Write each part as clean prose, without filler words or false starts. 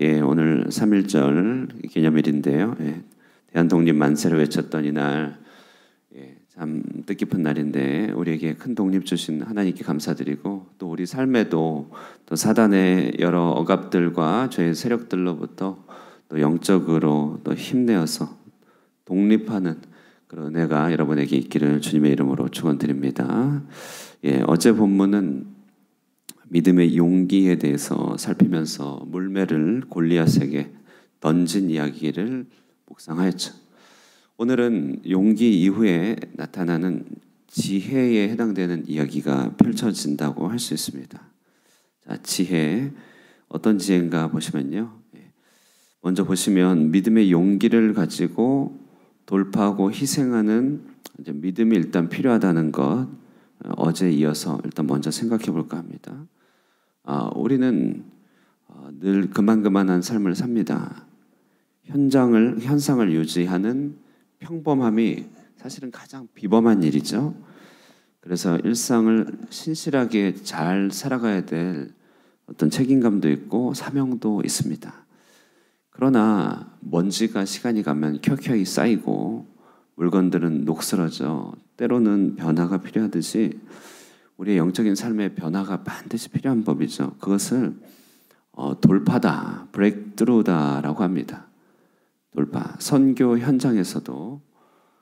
예, 오늘 3.1절 기념일인데요. 예, 대한독립 만세를 외쳤던 이날, 참 뜻깊은 날인데 우리에게 큰 독립 주신 하나님께 감사드리고, 또 우리 삶에도 또 사단의 여러 억압들과 죄의 세력들로부터 또 영적으로 또 힘내어서 독립하는 그런 은혜가 여러분에게 있기를 주님의 이름으로 축원드립니다. 예, 어제 본문은 믿음의 용기에 대해서 살피면서 물매를 골리앗에게 던진 이야기를 묵상하였죠. 오늘은 용기 이후에 나타나는 지혜에 해당되는 이야기가 펼쳐진다고 할 수 있습니다. 자, 지혜, 어떤 지혜인가 보시면요. 먼저 보시면 믿음의 용기를 가지고 돌파하고 희생하는 이제 믿음이 일단 필요하다는 것, 어제 이어서 일단 먼저 생각해 볼까 합니다. 우리는 늘 그만한 삶을 삽니다. 현상을 유지하는 평범함이 사실은 가장 비범한 일이죠. 그래서 일상을 신실하게 잘 살아가야 될 어떤 책임감도 있고 사명도 있습니다. 그러나 먼지가 시간이 가면 켜켜이 쌓이고 물건들은 녹슬어져 때로는 변화가 필요하듯이 우리의 영적인 삶의 변화가 반드시 필요한 법이죠. 그것을 돌파다, 브레이크트루다라고 합니다. 돌파. 선교 현장에서도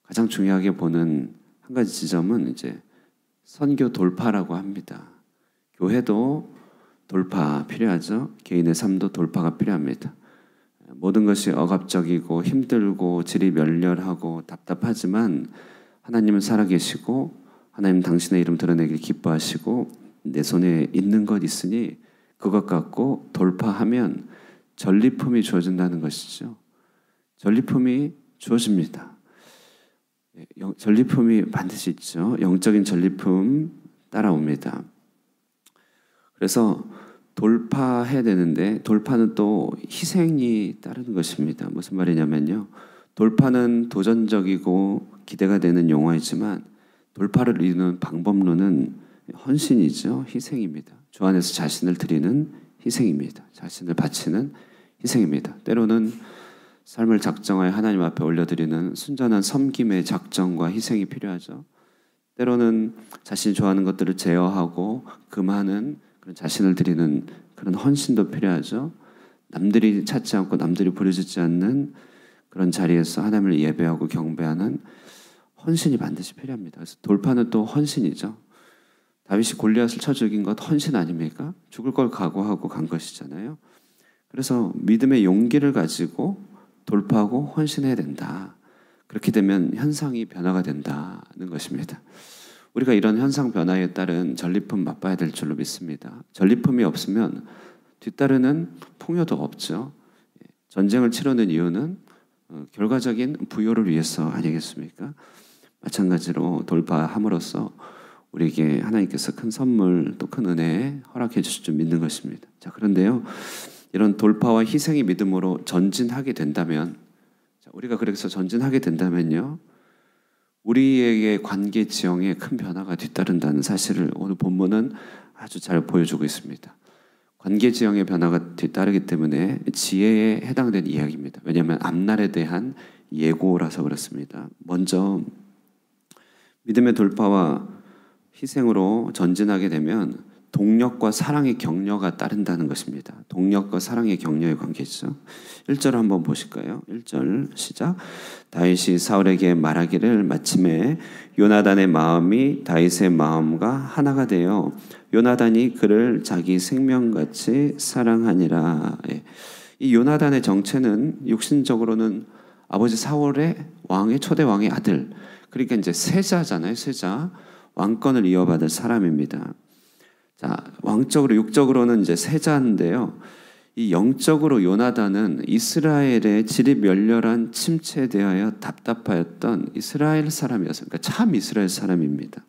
가장 중요하게 보는 한 가지 지점은 이제 선교 돌파라고 합니다. 교회도 돌파 필요하죠. 개인의 삶도 돌파가 필요합니다. 모든 것이 억압적이고 힘들고 질이 멸렬하고 답답하지만 하나님은 살아계시고 하나님 당신의 이름 드러내길 기뻐하시고 내 손에 있는 것 있으니 그것 갖고 돌파하면 전리품이 주어진다는 것이죠. 전리품이 주어집니다. 전리품이 반드시 있죠. 영적인 전리품 따라옵니다. 그래서 돌파해야 되는데 돌파는 또 희생이 따르는 것입니다. 무슨 말이냐면요. 돌파는 도전적이고 기대가 되는 용어이지만 돌파를 이루는 방법론은 헌신이죠. 희생입니다. 주 안에서 자신을 드리는 희생입니다. 자신을 바치는 희생입니다. 때로는 삶을 작정하여 하나님 앞에 올려드리는 순전한 섬김의 작정과 희생이 필요하죠. 때로는 자신이 좋아하는 것들을 제어하고 금하는 그런 자신을 드리는 그런 헌신도 필요하죠. 남들이 찾지 않고 남들이 부르짖지 않는 그런 자리에서 하나님을 예배하고 경배하는 헌신이 반드시 필요합니다. 그래서 돌파는 또 헌신이죠. 다윗이 골리앗을 쳐 죽인 것 헌신 아닙니까? 죽을 걸 각오하고 간 것이잖아요. 그래서 믿음의 용기를 가지고 돌파하고 헌신해야 된다. 그렇게 되면 현상이 변화가 된다는 것입니다. 우리가 이런 현상 변화에 따른 전리품 맛봐야 될 줄로 믿습니다. 전리품이 없으면 뒤따르는 풍요도 없죠. 전쟁을 치르는 이유는 결과적인 부요를 위해서 아니겠습니까? 마찬가지로 돌파함으로써 우리에게 하나님께서 큰 선물 또 큰 은혜 허락해 주실 줄 믿는 것입니다. 자, 그런데요. 이런 돌파와 희생의 믿음으로 전진하게 된다면, 우리가 그래서 전진하게 된다면요. 우리에게 관계 지형에 큰 변화가 뒤따른다는 사실을 오늘 본문은 아주 잘 보여주고 있습니다. 관계 지형의 변화가 뒤따르기 때문에 지혜에 해당되는 이야기입니다. 왜냐하면 앞날에 대한 예고라서 그렇습니다. 먼저 믿음의 돌파와 희생으로 전진하게 되면 동력과 사랑의 격려가 따른다는 것입니다. 동력과 사랑의 격려의 관계죠. 1절 한번 보실까요? 1절 시작. 다윗이 사울에게 말하기를 마침에 요나단의 마음이 다윗의 마음과 하나가 되어 요나단이 그를 자기 생명같이 사랑하니라. 이 요나단의 정체는 육신적으로는 아버지 사울의 왕의 초대 왕의 아들. 그러니까 이제 세자잖아요. 세자. 왕권을 이어받을 사람입니다. 자, 왕적으로 육적으로는 이제 세자인데요. 이 영적으로 요나단은 이스라엘의 질이 멸렬한 침체에 대하여 답답하였던 이스라엘 사람이었어요. 그러니까 참 이스라엘 사람입니다.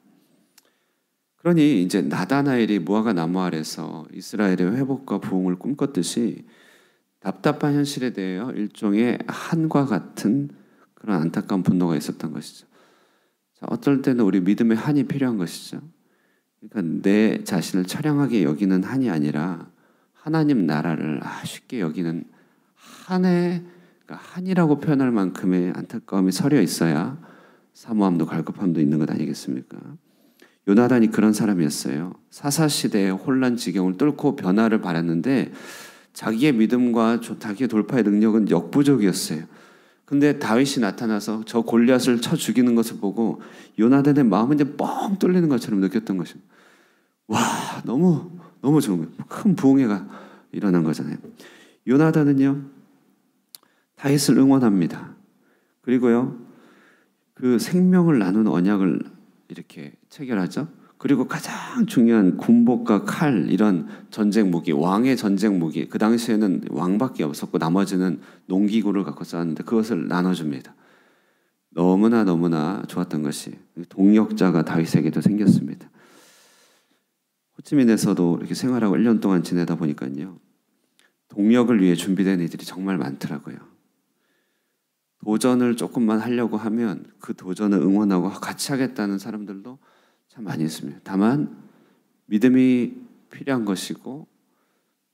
그러니 이제 나다나엘이 무화과 나무 아래서 이스라엘의 회복과 부흥을 꿈꿨듯이 답답한 현실에 대하여 일종의 한과 같은 그런 안타까운 분노가 있었던 것이죠. 자, 어떨 때는 우리 믿음의 한이 필요한 것이죠. 그러니까 내 자신을 처량하게 여기는 한이 아니라 하나님 나라를 쉽게 여기는 한의, 그러니까 한이라고 표현할 만큼의 안타까움이 서려 있어야 사모함도 갈급함도 있는 것 아니겠습니까? 요나단이 그런 사람이었어요. 사사시대의 혼란 지경을 뚫고 변화를 바랐는데 자기의 믿음과 자기의 돌파의 능력은 역부족이었어요. 근데 다윗이 나타나서 저 골리앗을 쳐 죽이는 것을 보고 요나단의 마음은 이제 뻥 뚫리는 것처럼 느꼈던 것입니다. 와, 너무 좋은 거예요. 큰 부흥회가 일어난 거잖아요. 요나단은요, 다윗을 응원합니다. 그리고요, 그 생명을 나눈 언약을 이렇게 체결하죠. 그리고 가장 중요한 군복과 칼, 이런 전쟁 무기, 왕의 전쟁 무기, 그 당시에는 왕밖에 없었고 나머지는 농기구를 갖고 싸웠는데 그것을 나눠줍니다. 너무나 좋았던 것이 동역자가 다윗에게도 생겼습니다. 호치민에서도 이렇게 생활하고 1년 동안 지내다 보니까요, 동역을 위해 준비된 이들이 정말 많더라고요. 도전을 조금만 하려고 하면 그 도전을 응원하고 같이 하겠다는 사람들도 참 많이 있습니다. 다만 믿음이 필요한 것이고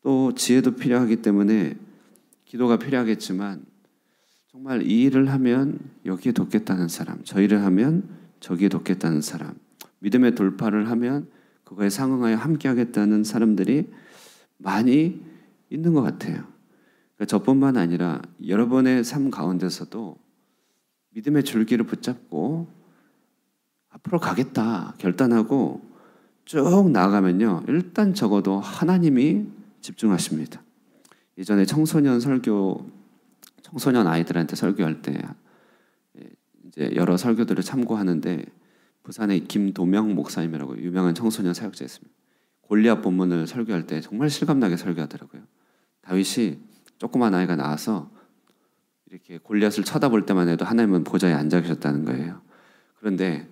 또 지혜도 필요하기 때문에 기도가 필요하겠지만 정말 이 일을 하면 여기에 돕겠다는 사람, 저 일을 하면 저기에 돕겠다는 사람, 믿음의 돌파를 하면 그거에 상응하여 함께 하겠다는 사람들이 많이 있는 것 같아요. 그러니까 저뿐만 아니라 여러분의 삶 가운데서도 믿음의 줄기를 붙잡고 앞으로 가겠다 결단하고 쭉 나아가면요, 일단 적어도 하나님이 집중하십니다. 예전에 청소년 아이들한테 설교할 때 이제 여러 설교들을 참고하는데 부산의 김도명 목사님이라고 유명한 청소년 사역자 있습니다. 골리앗 본문을 설교할 때 정말 실감나게 설교하더라고요. 다윗이 조그만 아이가 나와서 이렇게 골리앗을 쳐다볼 때만 해도 하나님은 보좌에 앉아 계셨다는 거예요. 그런데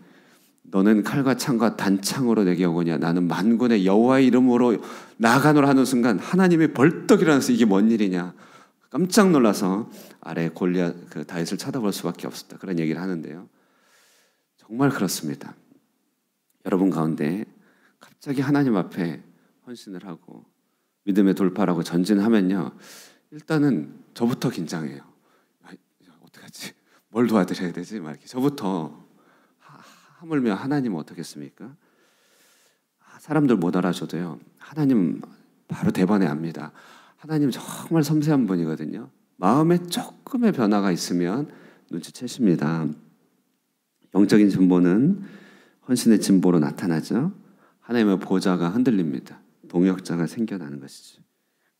너는 칼과 창과 단창으로 내게 오거냐, 나는 만군의 여호와의 이름으로 나아가노라 하는 순간 하나님이 벌떡 일어나서 이게 뭔 일이냐 깜짝 놀라서 아래 골리앗 그 다윗을 쳐다볼 수밖에 없었다, 그런 얘기를 하는데요. 정말 그렇습니다. 여러분 가운데 갑자기 하나님 앞에 헌신을 하고 믿음의 돌파라고 전진하면요, 일단은 저부터 긴장해요. 어떡하지? 뭘 도와드려야 되지? 막 이렇게 저부터 하물며 하나님은 어떻겠습니까? 사람들 못 알아줘도요, 하나님 바로 대번에 압니다. 하나님 정말 섬세한 분이거든요. 마음에 조금의 변화가 있으면 눈치채십니다. 영적인 진보는 헌신의 진보로 나타나죠. 하나님의 보좌가 흔들립니다. 동역자가 생겨나는 것이죠.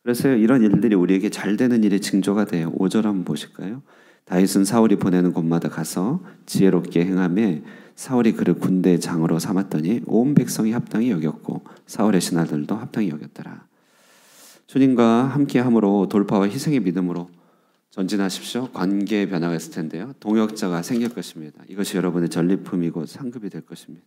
그래서 이런 일들이 우리에게 잘 되는 일의 징조가 돼요. 5절 한번 보실까요? 다윗은 사울이 보내는 곳마다 가서 지혜롭게 행하며 사울이 그를 군대의 장으로 삼았더니 온 백성이 합당히 여겼고 사울의 신하들도 합당히 여겼더라. 주님과 함께함으로 돌파와 희생의 믿음으로 전진하십시오. 관계의 변화가 있을 텐데요, 동역자가 생길 것입니다. 이것이 여러분의 전리품이고 상급이 될 것입니다.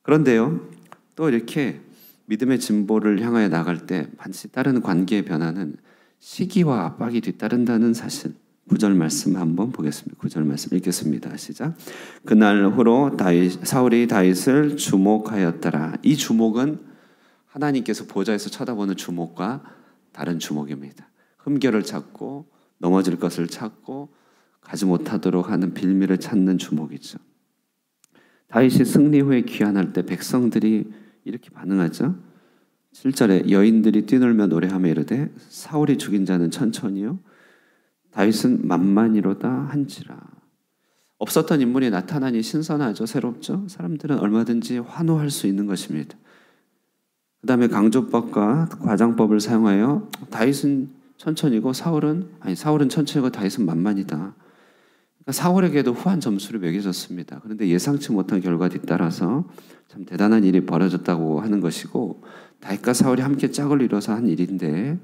그런데요, 또 이렇게 믿음의 진보를 향하여 나갈 때 반드시 따르는 관계의 변화는 시기와 압박이 뒤따른다는 사실. 9절 말씀 한번 보겠습니다. 9절 말씀 읽겠습니다. 시작. 그날 후로 사울이 다윗을 주목하였더라. 이 주목은 하나님께서 보좌에서 쳐다보는 주목과 다른 주목입니다. 흠결을 찾고 넘어질 것을 찾고 가지 못하도록 하는 빌미를 찾는 주목이죠. 다윗이 승리 후에 귀환할 때 백성들이 이렇게 반응하죠. 7절에 여인들이 뛰놀며 노래하며 이르되 사울이 죽인 자는 천천히요 다윗은 만만이로다 한지라. 없었던 인물이 나타나니 신선하죠. 새롭죠. 사람들은 얼마든지 환호할 수 있는 것입니다. 그 다음에 강조법과 과장법을 사용하여 다윗은 천천히고 사울은 천천히고 다윗은 만만이다. 그러니까 사울에게도 후한 점수를 매겨졌습니다. 그런데 예상치 못한 결과 뒤따라서 참 대단한 일이 벌어졌다고 하는 것이고, 다윗과 사울이 함께 짝을 이뤄서 한 일인데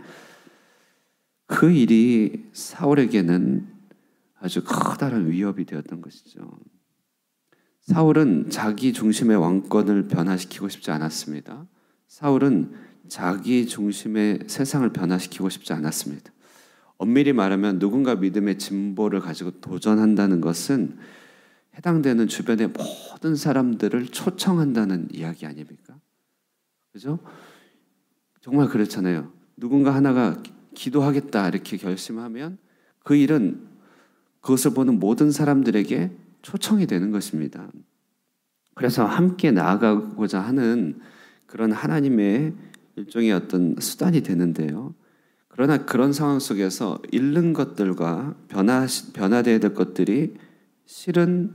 그 일이 사울에게는 아주 커다란 위협이 되었던 것이죠. 사울은 자기 중심의 왕권을 변화시키고 싶지 않았습니다. 사울은 자기 중심의 세상을 변화시키고 싶지 않았습니다. 엄밀히 말하면 누군가 믿음의 진보를 가지고 도전한다는 것은 해당되는 주변의 모든 사람들을 초청한다는 이야기 아닙니까? 그죠? 정말 그렇잖아요. 누군가 하나가 기도하겠다 이렇게 결심하면 그 일은 그것을 보는 모든 사람들에게 초청이 되는 것입니다. 그래서 함께 나아가고자 하는 그런 하나님의 일종의 어떤 수단이 되는데요. 그러나 그런 상황 속에서 잃는 것들과 변화되어야 될 것들이 실은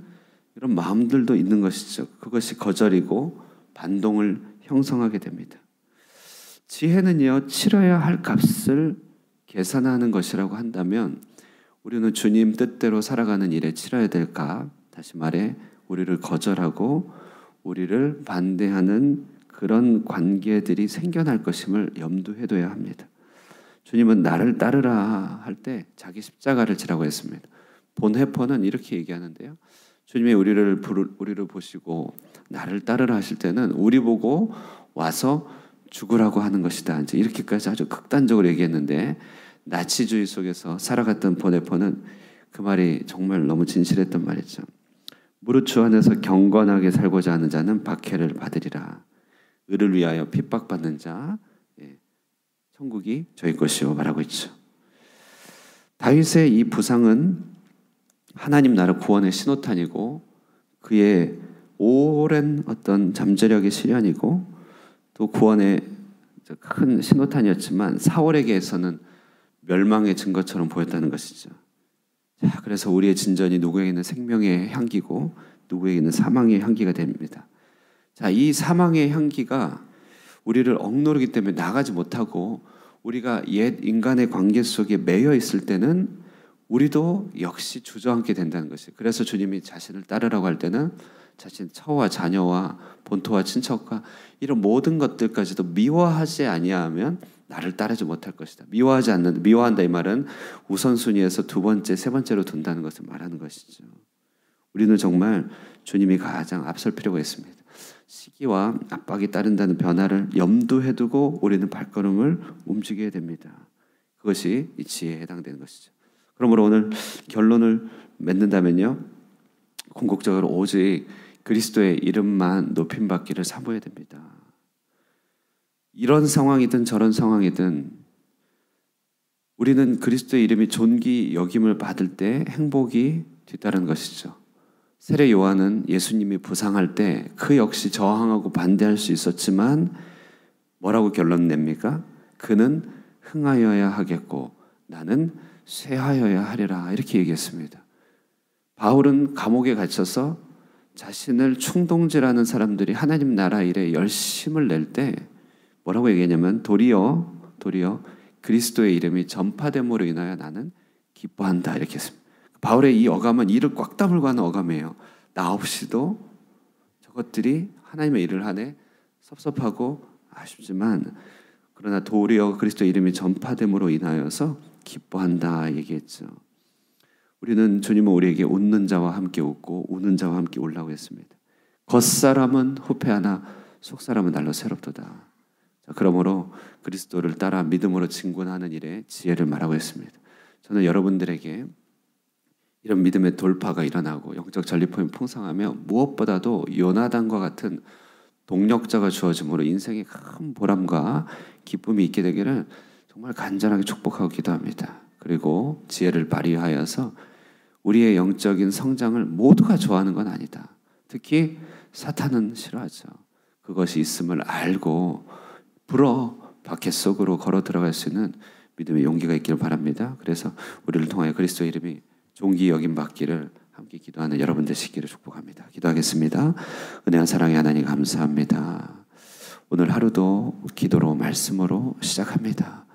이런 마음들도 있는 것이죠. 그것이 거절이고 반동을 형성하게 됩니다. 지혜는요, 치러야 할 값을 계산하는 것이라고 한다면 우리는 주님 뜻대로 살아가는 일에 치러야 될 값, 다시 말해 우리를 거절하고 우리를 반대하는 그런 관계들이 생겨날 것임을 염두에 둬야 합니다. 주님은 나를 따르라 할 때 자기 십자가를 지라고 했습니다. 본해퍼는 이렇게 얘기하는데요. 주님이 우리를 보시고 나를 따르라 하실 때는 우리 보고 와서 죽으라고 하는 것이다. 이제 이렇게까지 아주 극단적으로 얘기했는데 나치주의 속에서 살아갔던 본해퍼는 그 말이 정말 너무 진실했던 말이죠. 무릇 주 안에서 경건하게 살고자 하는 자는 박해를 받으리라. 의를 위하여 핍박받는 자 천국이 저희 것이요 말하고 있죠. 다윗의 이 부상은 하나님 나라 구원의 신호탄이고 그의 오랜 어떤 잠재력의 실현이고 또 구원의 큰 신호탄이었지만 사울에게서는 멸망의 증거처럼 보였다는 것이죠. 자, 그래서 우리의 진전이 누구에게는 생명의 향기고 누구에게는 사망의 향기가 됩니다. 자, 이 사망의 향기가 우리를 억누르기 때문에 나가지 못하고 우리가 옛 인간의 관계 속에 매여 있을 때는 우리도 역시 주저앉게 된다는 것이에요. 그래서 주님이 자신을 따르라고 할 때는 자신 처와 자녀와 본토와 친척과 이런 모든 것들까지도 미워하지 아니하면 나를 따르지 못할 것이다. 미워한다 이 말은 우선순위에서 두 번째, 세 번째로 둔다는 것을 말하는 것이죠. 우리는 정말 주님이 가장 앞설 필요가 있습니다. 시기와 압박이 따른다는 변화를 염두에 두고 우리는 발걸음을 움직여야 됩니다. 그것이 이 지혜에 해당되는 것이죠. 그러므로 오늘 결론을 맺는다면요. 궁극적으로 오직 그리스도의 이름만 높임받기를 사모해야 됩니다. 이런 상황이든 저런 상황이든 우리는 그리스도의 이름이 존귀 여김을 받을 때 행복이 뒤따르는 것이죠. 세례 요한은 예수님이 부상할 때 그 역시 저항하고 반대할 수 있었지만 뭐라고 결론 냅니까? 그는 흥하여야 하겠고 나는 쇠하여야 하리라 이렇게 얘기했습니다. 바울은 감옥에 갇혀서 자신을 충동질하는 사람들이 하나님 나라 일에 열심을 낼 때 뭐라고 얘기했냐면 도리어 그리스도의 이름이 전파됨으로 인하여 나는 기뻐한다 이렇게 했습니다. 바울의 이 어감은 이를 꽉 다물고 하는 어감이에요. 나 없이도 저것들이 하나님의 일을 하네 섭섭하고 아쉽지만 그러나 도리어 그리스도의 이름이 전파됨으로 인하여서 기뻐한다 얘기했죠. 우리는 주님은 우리에게 웃는 자와 함께 웃고 우는 자와 함께 울라고 했습니다. 겉사람은 후패하나 속사람은 날로 새롭도다. 자, 그러므로 그리스도를 따라 믿음으로 진군하는 일에 지혜를 말하고 했습니다. 저는 여러분들에게 이런 믿음의 돌파가 일어나고 영적 전리품이 풍성하며 무엇보다도 요나단과 같은 동력자가 주어짐으로 인생의 큰 보람과 기쁨이 있게 되기를 정말 간절하게 축복하고 기도합니다. 그리고 지혜를 발휘하여서 우리의 영적인 성장을 모두가 좋아하는 건 아니다. 특히 사탄은 싫어하죠. 그것이 있음을 알고 바켓 속으로 걸어 들어갈 수 있는 믿음의 용기가 있기를 바랍니다. 그래서 우리를 통하여 그리스도의 이름이 존귀 여김 받기를 함께 기도하는 여러분 되시기를 축복합니다. 기도하겠습니다. 은혜와 사랑의 하나님 감사합니다. 오늘 하루도 기도로 말씀으로 시작합니다.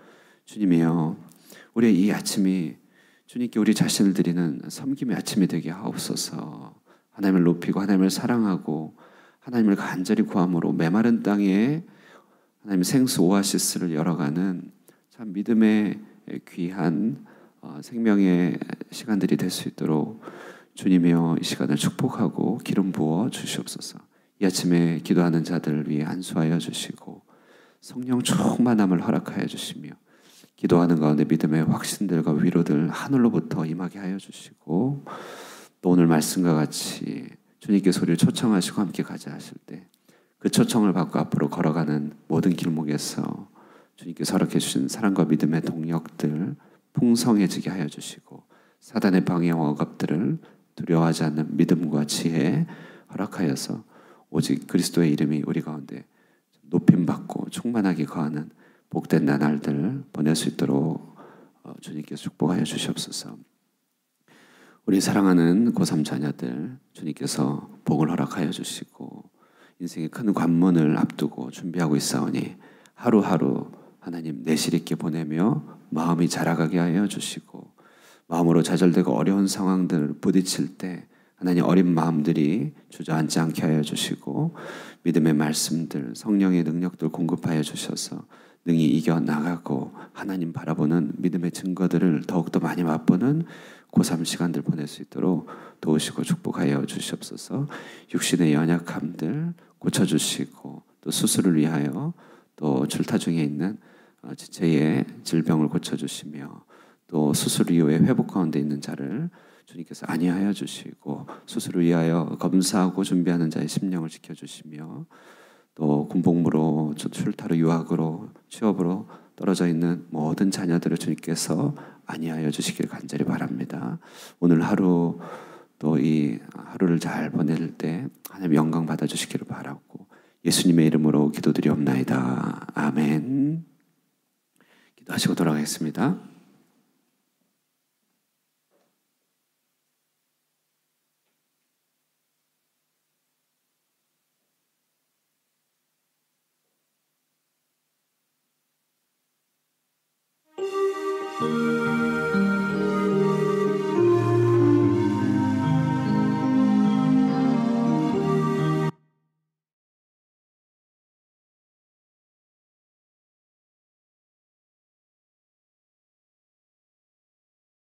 주님이여 우리의 이 아침이 주님께 우리 자신을 드리는 섬김의 아침이 되게 하옵소서. 하나님을 높이고 하나님을 사랑하고 하나님을 간절히 구함으로 메마른 땅에 하나님의 생수 오아시스를 열어가는 참 믿음의 귀한 생명의 시간들이 될 수 있도록 주님이여 이 시간을 축복하고 기름 부어 주시옵소서. 이 아침에 기도하는 자들을 위해 안수하여 주시고 성령 충만함을 허락하여 주시며 기도하는 가운데 믿음의 확신들과 위로들 하늘로부터 임하게 하여 주시고 또 오늘 말씀과 같이 주님께서 우리를 초청하시고 함께 가자 하실 때 그 초청을 받고 앞으로 걸어가는 모든 길목에서 주님께서 허락해 주신 사랑과 믿음의 동력들 풍성해지게 하여 주시고 사단의 방해와 억압들을 두려워하지 않는 믿음과 지혜 허락하여서 오직 그리스도의 이름이 우리 가운데 높임받고 충만하게 거하는 복된 나날들 보낼 수 있도록 주님께서 축복하여 주시옵소서. 우리 사랑하는 고3 자녀들 주님께서 복을 허락하여 주시고 인생의 큰 관문을 앞두고 준비하고 있사오니 하루하루 하나님 내실 있게 보내며 마음이 자라가게 하여 주시고 마음으로 좌절되고 어려운 상황들 부딪힐 때 하나님 어린 마음들이 주저앉지 않게 하여 주시고 믿음의 말씀들 성령의 능력들 공급하여 주셔서 능히 이겨나가고 하나님 바라보는 믿음의 증거들을 더욱더 많이 맛보는 고3 시간들 보낼 수 있도록 도우시고 축복하여 주시옵소서. 육신의 연약함들 고쳐주시고 또 수술을 위하여 또 출타 중에 있는 지체의 질병을 고쳐주시며 또 수술 이후에 회복 가운데 있는 자를 주님께서 안위하여 주시고 수술을 위하여 검사하고 준비하는 자의 심령을 지켜주시며 또 군복무로 출타로 유학으로 취업으로 떨어져 있는 모든 자녀들을 주님께서 안위하여 주시길 간절히 바랍니다. 오늘 하루 또 이 하루를 잘 보낼 때 하나님 영광 받아주시기를 바라고 예수님의 이름으로 기도드리옵나이다. 아멘. 기도하시고 돌아가겠습니다.